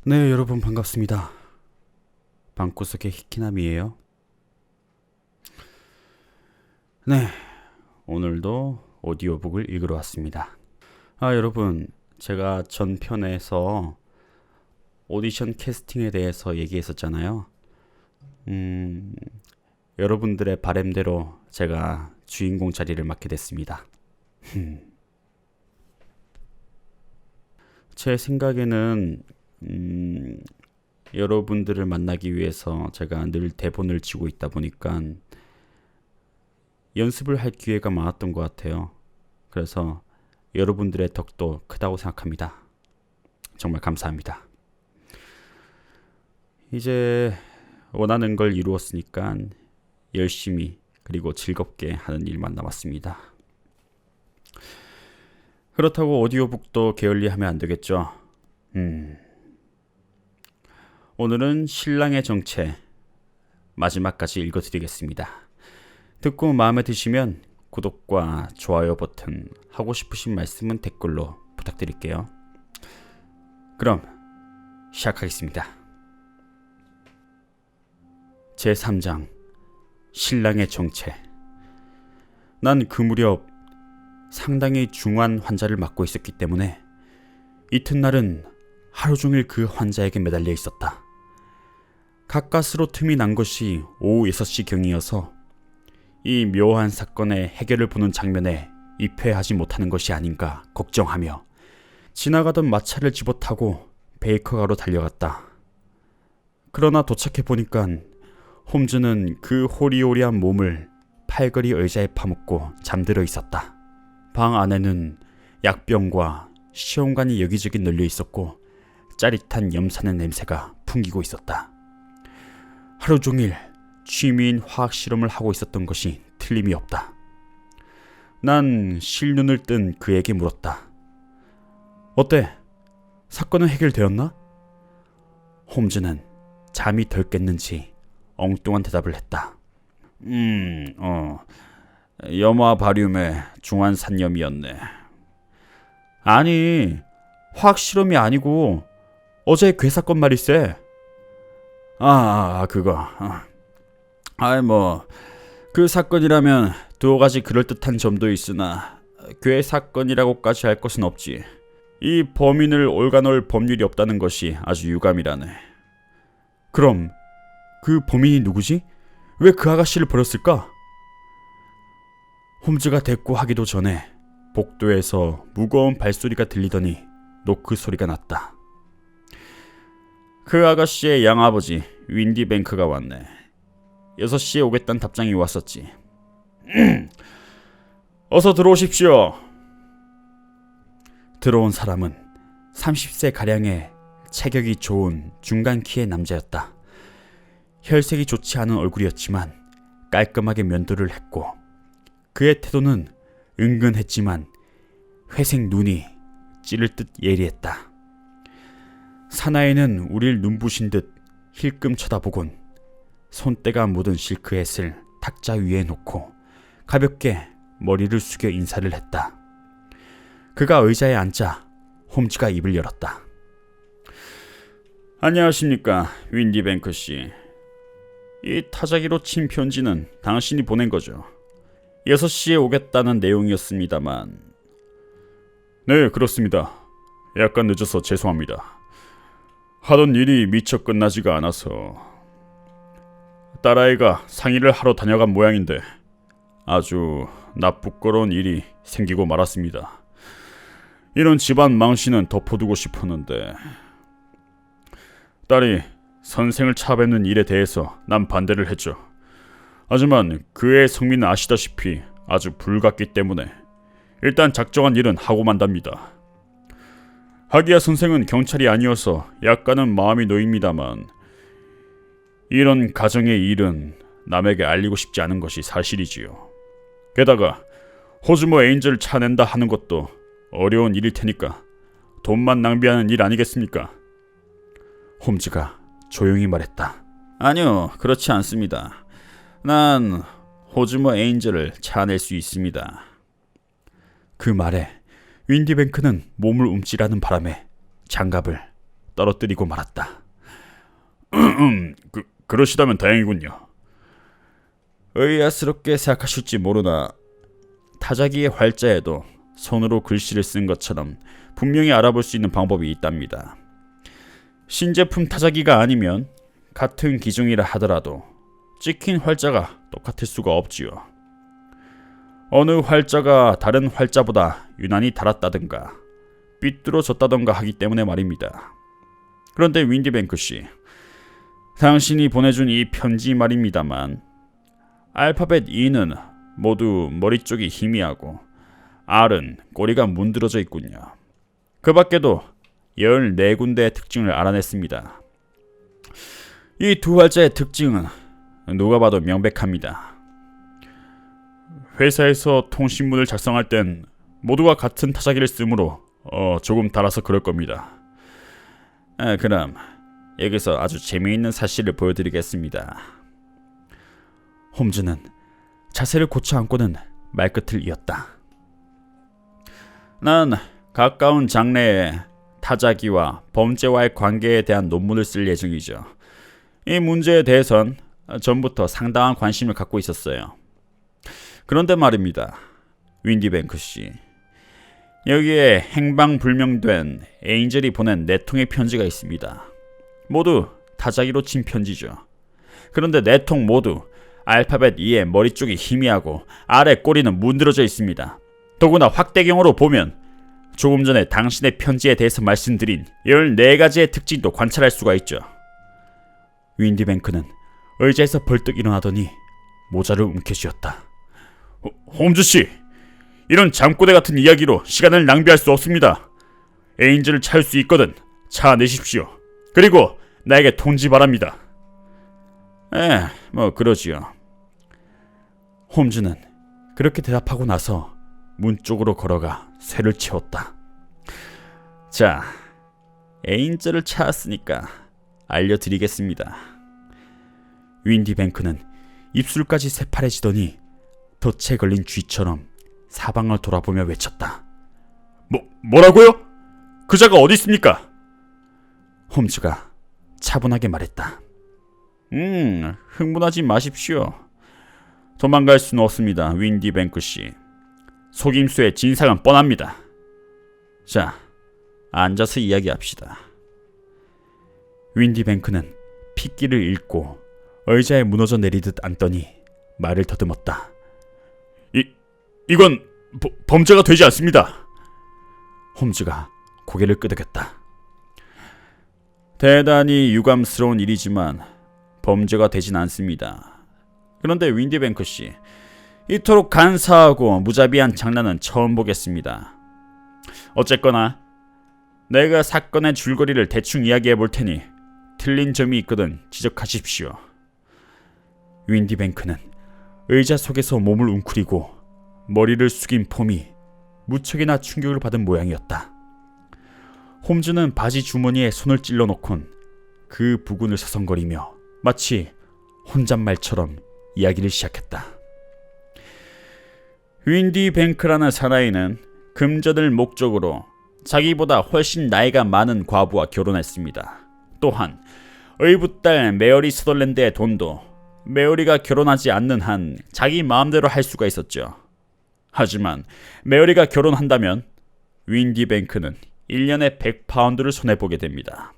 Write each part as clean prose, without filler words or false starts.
네, 여러분 반갑습니다. 방구석의 히키남이에요. 네, 오늘도 오디오북을 읽으러 왔습니다. 여러분, 제가 전편에서 오디션 캐스팅에 대해서 얘기했었잖아요. 여러분들의 바램대로 제가 주인공 자리를 맡게 됐습니다. 제 생각에는 여러분들을 만나기 위해서 제가 늘 대본을 지고 있다 보니까 연습을 할 기회가 많았던 것 같아요. 그래서 여러분들의 덕도 크다고 생각합니다. 정말 감사합니다. 이제 원하는 걸 이루었으니까 열심히 그리고 즐겁게 하는 일만 남았습니다. 그렇다고 오디오북도 게을리하면 안 되겠죠. 오늘은 신랑의 정체 마지막까지 읽어드리겠습니다. 듣고 마음에 드시면 구독과 좋아요 버튼, 하고 싶으신 말씀은 댓글로 부탁드릴게요. 그럼 시작하겠습니다. 제3장 신랑의 정체. 난 그 무렵 상당히 중환 환자를 맡고 있었기 때문에 이튿날은 하루 종일 그 환자에게 매달려 있었다. 가까스로 틈이 난 것이 오후 6시경이어서 이 묘한 사건의 해결을 보는 장면에 입회하지 못하는 것이 아닌가 걱정하며 지나가던 마차를 집어타고 베이커가로 달려갔다. 그러나 도착해 보니까 홈즈는 그 호리호리한 몸을 팔걸이 의자에 파묻고 잠들어 있었다. 방 안에는 약병과 시험관이 여기저기 널려 있었고 짜릿한 염산의 냄새가 풍기고 있었다. 하루 종일 취미인 화학 실험을 하고 있었던 것이 틀림이 없다. 난 실눈을 뜬 그에게 물었다. 어때? 사건은 해결되었나? 홈즈는 잠이 덜 깼는지 엉뚱한 대답을 했다. 염화 바륨의 중환산염이었네. 아니, 화학 실험이 아니고 어제 괴사건 말일세. 그거. 그 사건이라면 두어 가지 그럴듯한 점도 있으나 괴사건이라고까지 할 것은 없지. 이 범인을 올가놓을 법률이 없다는 것이 아주 유감이라네. 그럼 그 범인이 누구지? 왜 그 아가씨를 버렸을까? 홈즈가 대꾸하기도 전에 복도에서 무거운 발소리가 들리더니 노크 소리가 났다. 그 아가씨의 양아버지 윈디 뱅크가 왔네. 6시에 오겠다는 답장이 왔었지. 어서 들어오십시오. 들어온 사람은 30세 가량의 체격이 좋은 중간 키의 남자였다. 혈색이 좋지 않은 얼굴이었지만 깔끔하게 면도를 했고 그의 태도는 은근했지만 회색 눈이 찌를 듯 예리했다. 사나이는 우릴 눈부신 듯 힐끔 쳐다보곤 손때가 묻은 실크햇을 탁자 위에 놓고 가볍게 머리를 숙여 인사를 했다. 그가 의자에 앉자 홈즈가 입을 열었다. 안녕하십니까, 윈디 뱅크 씨. 이 타자기로 친 편지는 당신이 보낸 거죠. 6시에 오겠다는 내용이었습니다만. 네, 그렇습니다. 약간 늦어서 죄송합니다. 하던 일이 미처 끝나지가 않아서. 딸아이가 상의를 하러 다녀간 모양인데 아주 나쁘거로운 일이 생기고 말았습니다. 이런 집안 망신은 덮어두고 싶었는데 딸이 선생을 차뵙는 일에 대해서 난 반대를 했죠. 하지만 그의 성민은 아시다시피 아주 불같기 때문에 일단 작정한 일은 하고 만답니다. 하기야 선생은 경찰이 아니어서 약간은 마음이 놓입니다만 이런 가정의 일은 남에게 알리고 싶지 않은 것이 사실이지요. 게다가 호즈모 에인절을 차낸다 하는 것도 어려운 일일 테니까 돈만 낭비하는 일 아니겠습니까? 홈즈가 조용히 말했다. 아니요, 그렇지 않습니다. 난 호즈모 에인절을 차낼 수 있습니다. 그 말에 윈디뱅크는 몸을 움찔하는 바람에 장갑을 떨어뜨리고 말았다. 그러시다면 다행이군요. 의아스럽게 생각하실지 모르나 타자기의 활자에도 손으로 글씨를 쓴 것처럼 분명히 알아볼 수 있는 방법이 있답니다. 신제품 타자기가 아니면 같은 기종이라 하더라도 찍힌 활자가 똑같을 수가 없지요. 어느 활자가 다른 활자보다 유난히 달았다든가 삐뚤어졌다든가 하기 때문에 말입니다. 그런데 윈디뱅크 씨, 당신이 보내준 이 편지 말입니다만 알파벳 E는 모두 머리 쪽이 희미하고 R은 꼬리가 문드러져 있군요. 그 밖에도 14군데의 특징을 알아냈습니다. 이 두 활자의 특징은 누가 봐도 명백합니다. 회사에서 통신문을 작성할 땐 모두가 같은 타자기를 쓰므로 조금 달아서 그럴 겁니다. 그럼 여기서 아주 재미있는 사실을 보여드리겠습니다. 홈즈는 자세를 고쳐 앉고는 말끝을 이었다. 난 가까운 장래에 타자기와 범죄와의 관계에 대한 논문을 쓸 예정이죠. 이 문제에 대해선 전부터 상당한 관심을 갖고 있었어요. 그런데 말입니다. 윈디뱅크 씨, 여기에 행방불명된 에인젤이 보낸 4통의 편지가 있습니다. 모두 타자기로 친 편지죠. 그런데 4통 모두 알파벳 E의 머리 쪽이 희미하고 아래 꼬리는 문드러져 있습니다. 더구나 확대경으로 보면 조금 전에 당신의 편지에 대해서 말씀드린 14가지의 특징도 관찰할 수가 있죠. 윈디뱅크는 의자에서 벌떡 일어나더니 모자를 움켜쥐었다. 홈즈씨, 이런 잠꼬대 같은 이야기로 시간을 낭비할 수 없습니다. 에인즈를 찾을 수 있거든 찾아내십시오. 그리고 나에게 통지 바랍니다. 그러지요. 홈즈는 그렇게 대답하고 나서 문 쪽으로 걸어가 쇠를 채웠다. 자, 에인즈를 찾았으니까 알려드리겠습니다. 윈디뱅크는 입술까지 새파래지더니 덫에 걸린 쥐처럼 사방을 돌아보며 외쳤다. 뭐라고요? 그자가 어디 있습니까? 홈즈가 차분하게 말했다. 흥분하지 마십시오. 도망갈 수는 없습니다, 윈디뱅크 씨. 속임수의 진상은 뻔합니다. 자, 앉아서 이야기합시다. 윈디뱅크는 핏기를 잃고 의자에 무너져 내리듯 앉더니 말을 더듬었다. 이건 범죄가 되지 않습니다. 홈즈가 고개를 끄덕였다. 대단히 유감스러운 일이지만 범죄가 되진 않습니다. 그런데 윈디뱅크 씨, 이토록 간사하고 무자비한 장난은 처음 보겠습니다. 어쨌거나 내가 사건의 줄거리를 대충 이야기해 볼 테니 틀린 점이 있거든 지적하십시오. 윈디뱅크는 의자 속에서 몸을 웅크리고 머리를 숙인 폼이 무척이나 충격을 받은 모양이었다. 홈즈는 바지 주머니에 손을 찔러놓곤 그 부근을 서성거리며 마치 혼잣말처럼 이야기를 시작했다. 윈디뱅크라는 사나이는 금전을 목적으로 자기보다 훨씬 나이가 많은 과부와 결혼했습니다. 또한 의붓딸 메어리 서덜랜드의 돈도 메어리가 결혼하지 않는 한 자기 마음대로 할 수가 있었죠. 하지만 메어리가 결혼한다면 윈디뱅크는 1년에 100파운드를 손해보게 됩니다.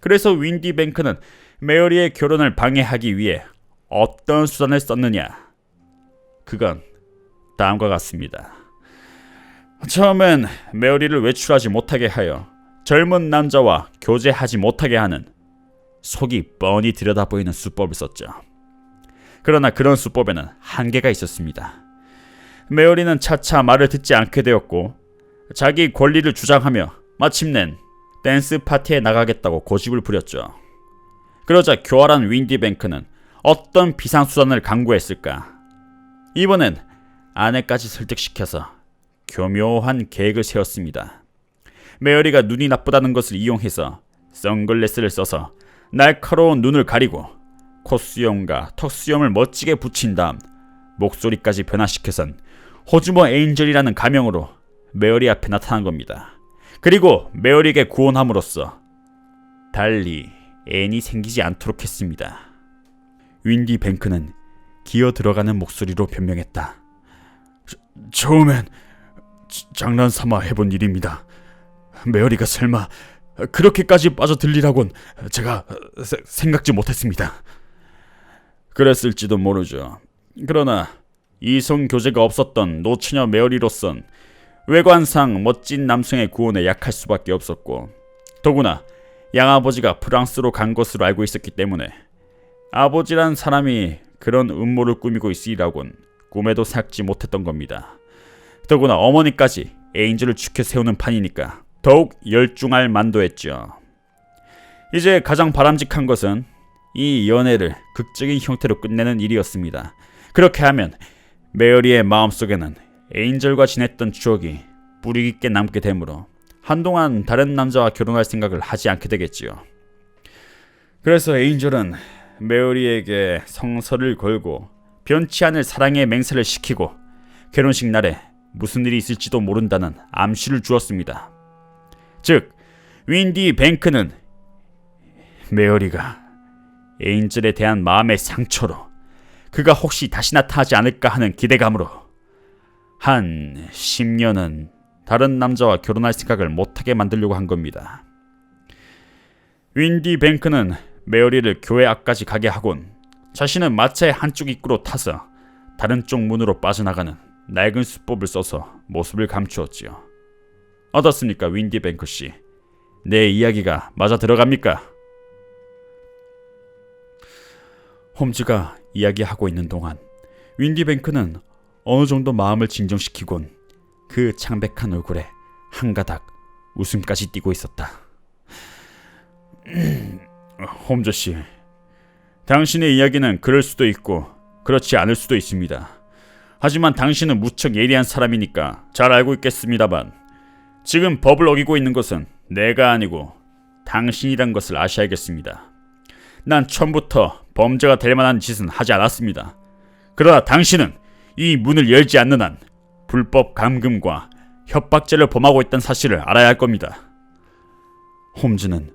그래서 윈디뱅크는 메어리의 결혼을 방해하기 위해 어떤 수단을 썼느냐? 그건 다음과 같습니다. 처음엔 메어리를 외출하지 못하게 하여 젊은 남자와 교제하지 못하게 하는 속이 뻔히 들여다보이는 수법을 썼죠. 그러나 그런 수법에는 한계가 있었습니다. 메어리는 차차 말을 듣지 않게 되었고 자기 권리를 주장하며 마침낸 댄스 파티에 나가겠다고 고집을 부렸죠. 그러자 교활한 윈디뱅크는 어떤 비상수단을 강구했을까? 이번엔 아내까지 설득시켜서 교묘한 계획을 세웠습니다. 메어리가 눈이 나쁘다는 것을 이용해서 선글라스를 써서 날카로운 눈을 가리고 콧수염과 턱수염을 멋지게 붙인 다음 목소리까지 변화시켜선 호주머 에인절이라는 가명으로 메어리 앞에 나타난 겁니다. 그리고 메어리에게 구원함으로써 달리 애인이 생기지 않도록 했습니다. 윈디 뱅크는 기어 들어가는 목소리로 변명했다. 처음엔 장난삼아 해본 일입니다. 메어리가 설마 그렇게까지 빠져들리라곤 제가 생각지 못했습니다. 그랬을지도 모르죠. 그러나 이성 교제가 없었던 노처녀 메어리로선 외관상 멋진 남성의 구원에 약할 수밖에 없었고, 더구나 양아버지가 프랑스로 간 것으로 알고 있었기 때문에 아버지란 사람이 그런 음모를 꾸미고 있으리라곤 꿈에도 생각지 못했던 겁니다. 더구나 어머니까지 에인절을 추켜 세우는 판이니까 더욱 열중할 만도했죠. 이제 가장 바람직한 것은 이 연애를 극적인 형태로 끝내는 일이었습니다. 그렇게 하면 메어리의 마음속에는 에인절과 지냈던 추억이 뿌리 깊게 남게 되므로 한동안 다른 남자와 결혼할 생각을 하지 않게 되겠지요. 그래서 에인절은 메어리에게 성서를 걸고 변치 않을 사랑의 맹세를 시키고 결혼식 날에 무슨 일이 있을지도 모른다는 암시를 주었습니다. 즉, 윈디 뱅크는 메어리가 에인절에 대한 마음의 상처로 그가 혹시 다시 나타나지 않을까 하는 기대감으로 한 10년은 다른 남자와 결혼할 생각을 못하게 만들려고 한 겁니다. 윈디 뱅크는 메어리를 교회 앞까지 가게 하곤 자신은 마차의 한쪽 입구로 타서 다른 쪽 문으로 빠져나가는 낡은 수법을 써서 모습을 감추었지요. 어떻습니까, 윈디 뱅크 씨? 내 이야기가 맞아 들어갑니까? 홈즈가 이야기하고 있는 동안 윈디 뱅크는 어느 정도 마음을 진정시키곤 그 창백한 얼굴에 한 가닥 웃음까지 띠고 있었다. 홈즈 씨, 당신의 이야기는 그럴 수도 있고 그렇지 않을 수도 있습니다. 하지만 당신은 무척 예리한 사람이니까 잘 알고 있겠습니다만 지금 법을 어기고 있는 것은 내가 아니고 당신이란 것을 아셔야겠습니다. 난 처음부터 범죄가 될 만한 짓은 하지 않았습니다. 그러나 당신은 이 문을 열지 않는 한 불법 감금과 협박죄를 범하고 있다는 사실을 알아야 할 겁니다. 홈즈는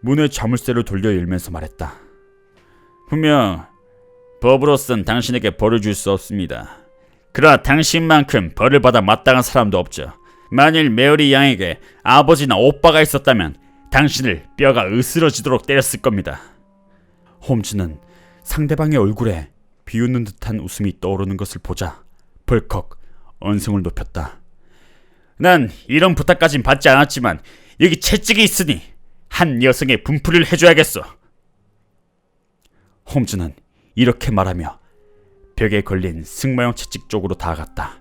문의 자물쇠를 돌려 열면서 말했다. 분명 법으로선 당신에게 벌을 줄 수 없습니다. 그러나 당신만큼 벌을 받아 마땅한 사람도 없죠. 만일 메어리 양에게 아버지나 오빠가 있었다면 당신을 뼈가 으스러지도록 때렸을 겁니다. 홈즈는 상대방의 얼굴에 비웃는 듯한 웃음이 떠오르는 것을 보자 벌컥 언성을 높였다. 난 이런 부탁까진 받지 않았지만 여기 채찍이 있으니 한 여성의 분풀이를 해줘야겠어. 홈즈는 이렇게 말하며 벽에 걸린 승마용 채찍 쪽으로 다가갔다.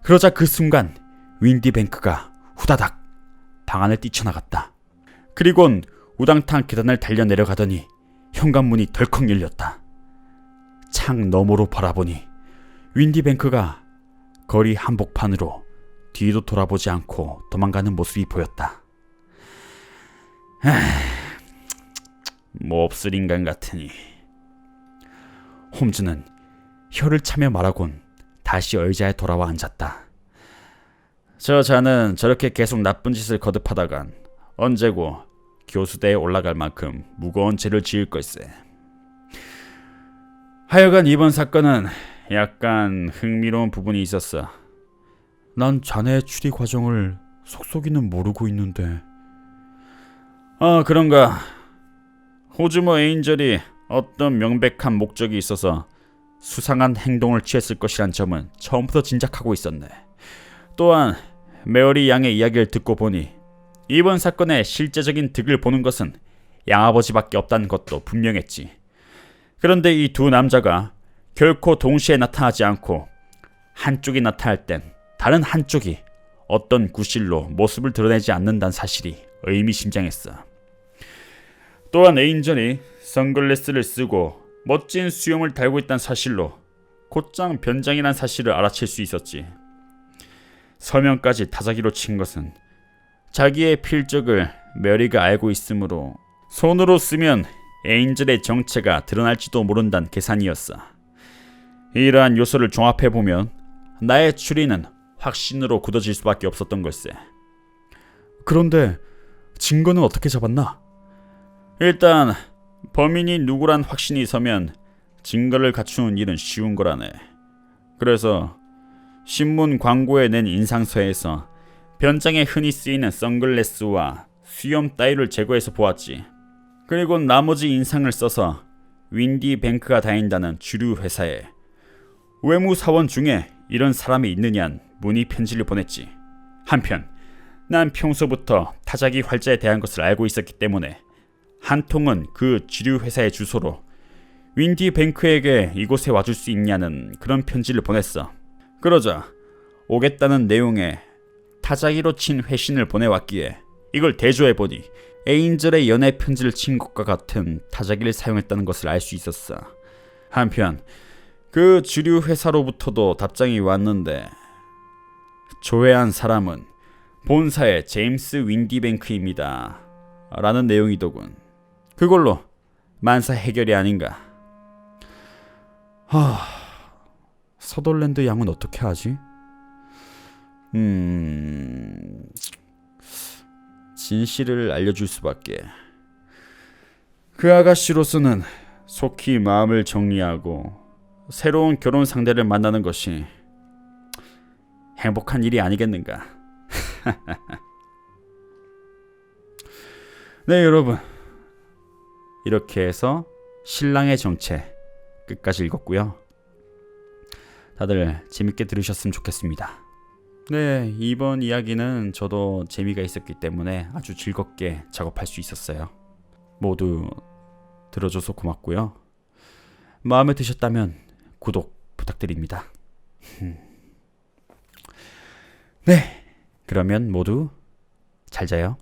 그러자 그 순간 윈디 뱅크가 후다닥 방 안을 뛰쳐나갔다. 그리곤 우당탕 계단을 달려 내려가더니 현관문이 덜컥 열렸다. 창 너머로 바라보니 윈디 뱅크가 거리 한복판으로 뒤도 돌아보지 않고 도망가는 모습이 보였다. 몹쓸 인간 같으니. 홈즈는 혀를 차며 말하곤 다시 의자에 돌아와 앉았다. 저 자는 저렇게 계속 나쁜 짓을 거듭하다간 언제고 교수대에 올라갈 만큼 무거운 죄를 지을 걸세. 하여간 이번 사건은 약간 흥미로운 부분이 있었어. 난 자네의 추리 과정을 속속이는 모르고 있는데. 아, 그런가. 호즈머 에인절이 어떤 명백한 목적이 있어서 수상한 행동을 취했을 것이란 점은 처음부터 짐작하고 있었네. 또한 메어리 양의 이야기를 듣고 보니 이번 사건의 실제적인 득을 보는 것은 양아버지밖에 없다는 것도 분명했지. 그런데 이 두 남자가 결코 동시에 나타나지 않고 한쪽이 나타날 땐 다른 한쪽이 어떤 구실로 모습을 드러내지 않는다는 사실이 의미심장했어. 또한 에인절이 선글라스를 쓰고 멋진 수염을 달고 있다는 사실로 곧장 변장이란 사실을 알아챌 수 있었지. 서명까지 타자기로 친 것은 자기의 필적을 메리가 알고 있으므로 손으로 쓰면 에인절의 정체가 드러날지도 모른다는 계산이었어. 이러한 요소를 종합해보면 나의 추리는 확신으로 굳어질 수밖에 없었던 걸세. 그런데 증거는 어떻게 잡았나? 일단 범인이 누구란 확신이 서면 증거를 갖추는 일은 쉬운 거라네. 그래서 신문 광고에 낸 인상서에서 변장에 흔히 쓰이는 선글라스와 수염 따위를 제거해서 보았지. 그리고 나머지 인상을 써서 윈디 뱅크가 다닌다는 주류 회사에 외무 사원 중에 이런 사람이 있느냐는 문의 편지를 보냈지. 한편 난 평소부터 타자기 활자에 대한 것을 알고 있었기 때문에 한 통은 그 주류 회사의 주소로 윈디 뱅크에게 이곳에 와줄 수 있냐는 그런 편지를 보냈어. 그러자 오겠다는 내용의 타자기로 친 회신을 보내왔기에 이걸 대조해보니 에인절의 연애 편지를 친 것과 같은 타자기를 사용했다는 것을 알 수 있었어. 한편 그 주류 회사로부터도 답장이 왔는데 조회한 사람은 본사의 제임스 윈디뱅크입니다 라는 내용이더군. 그걸로 만사 해결이 아닌가. 서덜랜드 양은 어떻게 하지? 진실을 알려줄 수밖에. 그 아가씨로서는 속히 마음을 정리하고 새로운 결혼 상대를 만나는 것이 행복한 일이 아니겠는가. 네, 여러분, 이렇게 해서 신랑의 정체 끝까지 읽었고요. 다들 재밌게 들으셨으면 좋겠습니다. 네, 이번 이야기는 저도 재미가 있었기 때문에 아주 즐겁게 작업할 수 있었어요. 모두 들어줘서 고맙고요. 마음에 드셨다면 구독 부탁드립니다. 네, 그러면 모두 잘 자요.